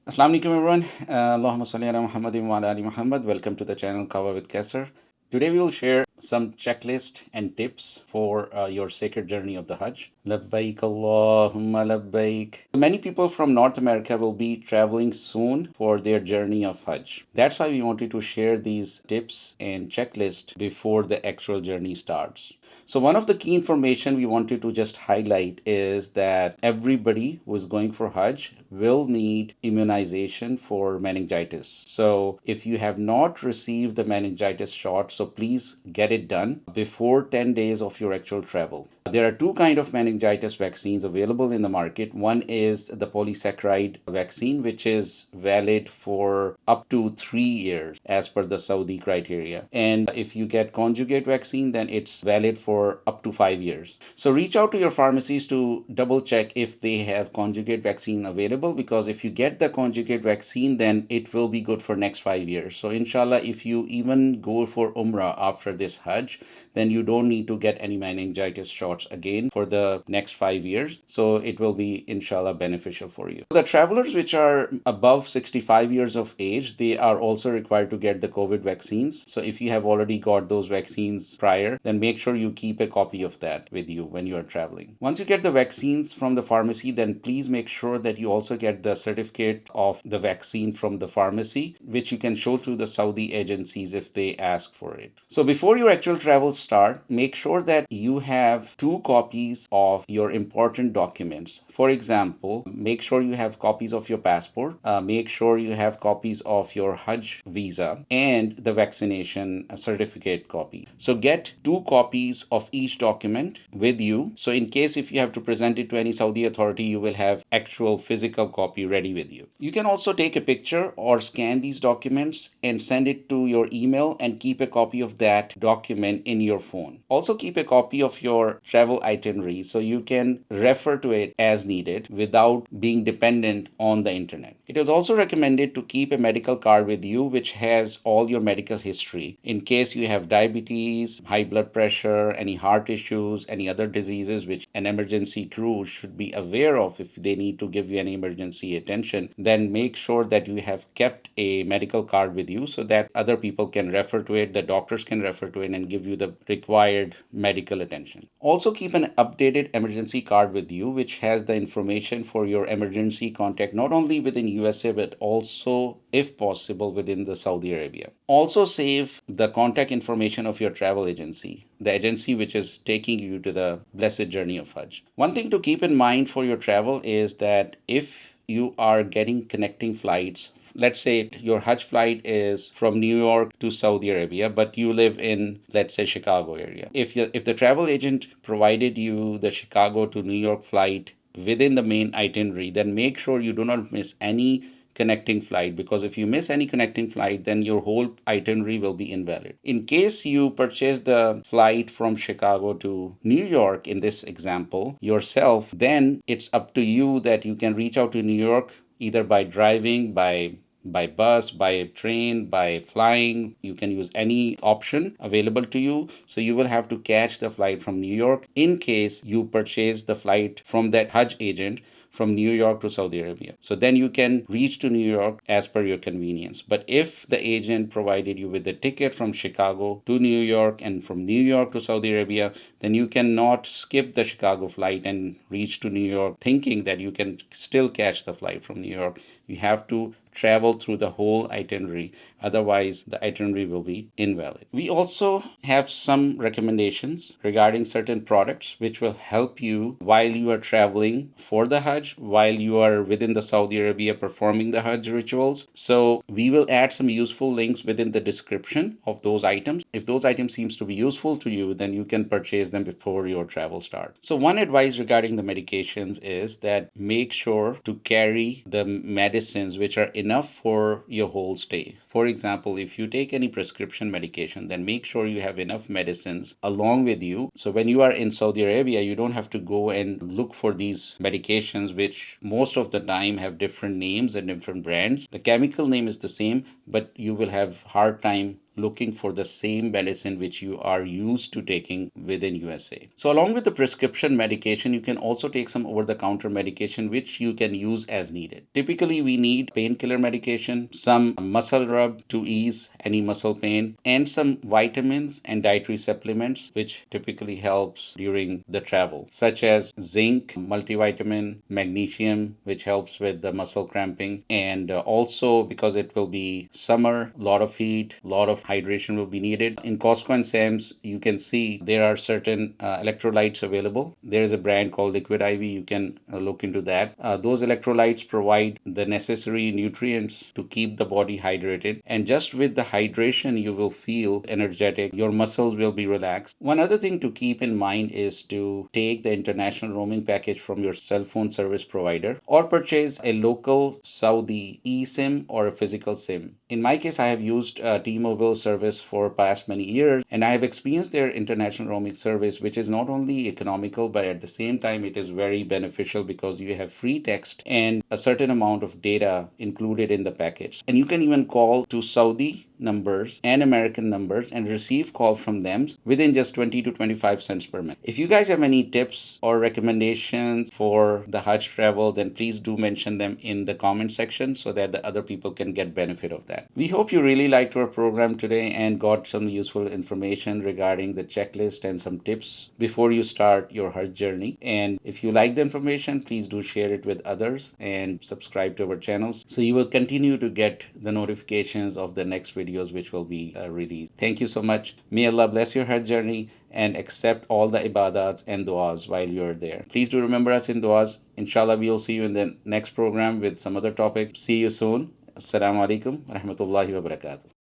Assalamu alaikum everyone. Allahumma salli ala Muhammadin wa ala ali Muhammad. Welcome to the channel Cover with Kesser. Today we will share some checklist and tips for your sacred journey of the Hajj. Labbaik Allahumma labbaik. Many people from North America will be traveling soon for their journey of Hajj. That's why we wanted to share these tips and checklist before the actual journey starts. So one of the key information we wanted to just highlight is that everybody who is going for Hajj will need immunization for meningitis. So if you have not received the meningitis shot, so please get it done before 10 days of your actual travel. There are two kind of meningitis vaccines available in the market. One is the polysaccharide vaccine, which is valid for up to 3 years as per the Saudi criteria. And if you get conjugate vaccine, then it's valid for up to 5 years. So reach out to your pharmacies to double check if they have conjugate vaccine available, because if you get the conjugate vaccine, then it will be good for next 5 years. So inshallah, if you even go for Umrah after this Hajj, then you don't need to get any meningitis shots again for the next 5 years. So it will be inshallah beneficial for you. The travelers which are above 65 years of age, they are also required to get the COVID vaccines. So if you have already got those vaccines prior, then make sure you keep a copy of that with you when you are traveling. Once you get the vaccines from the pharmacy, then please make sure that you also get the certificate of the vaccine from the pharmacy, which you can show to the Saudi agencies if they ask for it. So before your actual travel start, make sure that you have 2 copies of your important documents. For example, make sure you have copies of your passport, make sure you have copies of your Hajj visa and the vaccination certificate copy. So get 2 copies of each document with you. So in case if you have to present it to any Saudi authority, you will have actual physical copy ready with you. You can also take a picture or scan these documents and send it to your email and keep a copy of that document in your phone. Also keep a copy of your travel itinerary so you can refer to it as needed without being dependent on the internet. It is also recommended to keep a medical card with you which has all your medical history in case you have diabetes, high blood pressure, any heart issues, any other diseases which an emergency crew should be aware of if they need to give you any emergency attention. Then make sure that you have kept a medical card with you so that other people can refer to it, the doctors can refer to it and give you the required medical attention. Also keep an updated emergency card with you which has the information for your emergency contact not only within USA but also if possible within the Saudi Arabia. Also save the contact information of your travel agency, the agency which is taking you to the blessed journey of Hajj. One thing to keep in mind for your travel is that if you are getting connecting flights, let's say your Hajj flight is from New York to Saudi Arabia, but you live in, let's say, Chicago area. If the travel agent provided you the Chicago to New York flight within the main itinerary, then make sure you do not miss any connecting flight, because if you miss any connecting flight, then your whole itinerary will be invalid. In case you purchase the flight from Chicago to New York in this example yourself, then it's up to you that you can reach out to New York either by driving, by bus, by train, by flying. You can use any option available to you. So you will have to catch the flight from New York in case you purchase the flight from that Hajj agent from New York to Saudi Arabia. So then you can reach to New York as per your convenience. But if the agent provided you with the ticket from Chicago to New York and from New York to Saudi Arabia, then you cannot skip the Chicago flight and reach to New York thinking that you can still catch the flight from New York. You have to travel through the whole itinerary. Otherwise, the itinerary will be invalid. We also have some recommendations regarding certain products which will help you while you are traveling for the Hajj, while you are within the Saudi Arabia performing the Hajj rituals. So we will add some useful links within the description of those items. If those items seems to be useful to you, then you can purchase them before your travel starts. So one advice regarding the medications is that make sure to carry the medicines which are enough for your whole stay. For example, if you take any prescription medication, then make sure you have enough medicines along with you. So when you are in Saudi Arabia, you don't have to go and look for these medications, which most of the time have different names and different brands. The chemical name is the same, but you will have hard time looking for the same medicine which you are used to taking within USA. So along with the prescription medication, you can also take some over-the-counter medication which you can use as needed. Typically, we need painkiller medication, some muscle rub to ease any muscle pain, and some vitamins and dietary supplements which typically helps during the travel, such as zinc, multivitamin, magnesium, which helps with the muscle cramping, and also because it will be summer, a lot of heat, a lot of hydration will be needed. In Costco and Sam's, you can see there are certain electrolytes available. There is a brand called Liquid IV. You can look into that. Those electrolytes provide the necessary nutrients to keep the body hydrated, and just with the hydration, you will feel energetic. Your muscles will be relaxed. One other thing to keep in mind is to take the international roaming package from your cell phone service provider or purchase a local Saudi eSIM or a physical SIM. In my case, I have used T-Mobile service for past many years, and I have experienced their international roaming service, which is not only economical, but at the same time, it is very beneficial because you have free text and a certain amount of data included in the package. And you can even call to Saudi numbers and American numbers and receive call from them within just 20 to 25 cents per minute. If you guys have any tips or recommendations for the Hajj travel, then please do mention them in the comment section so that the other people can get benefit of that. We hope you really liked our program today and got some useful information regarding the checklist and some tips before you start your Hajj journey. And if you like the information, please do share it with others and subscribe to our channels so you will continue to get the notifications of the next videos which will be released. Thank you so much. May Allah bless your Hajj journey and accept all the ibadats and du'as while you're there. Please do remember us in du'as. Inshallah, we'll see you in the next program with some other topic. See you soon. Assalamu alaikum wa rahmatullahi wa barakatuh.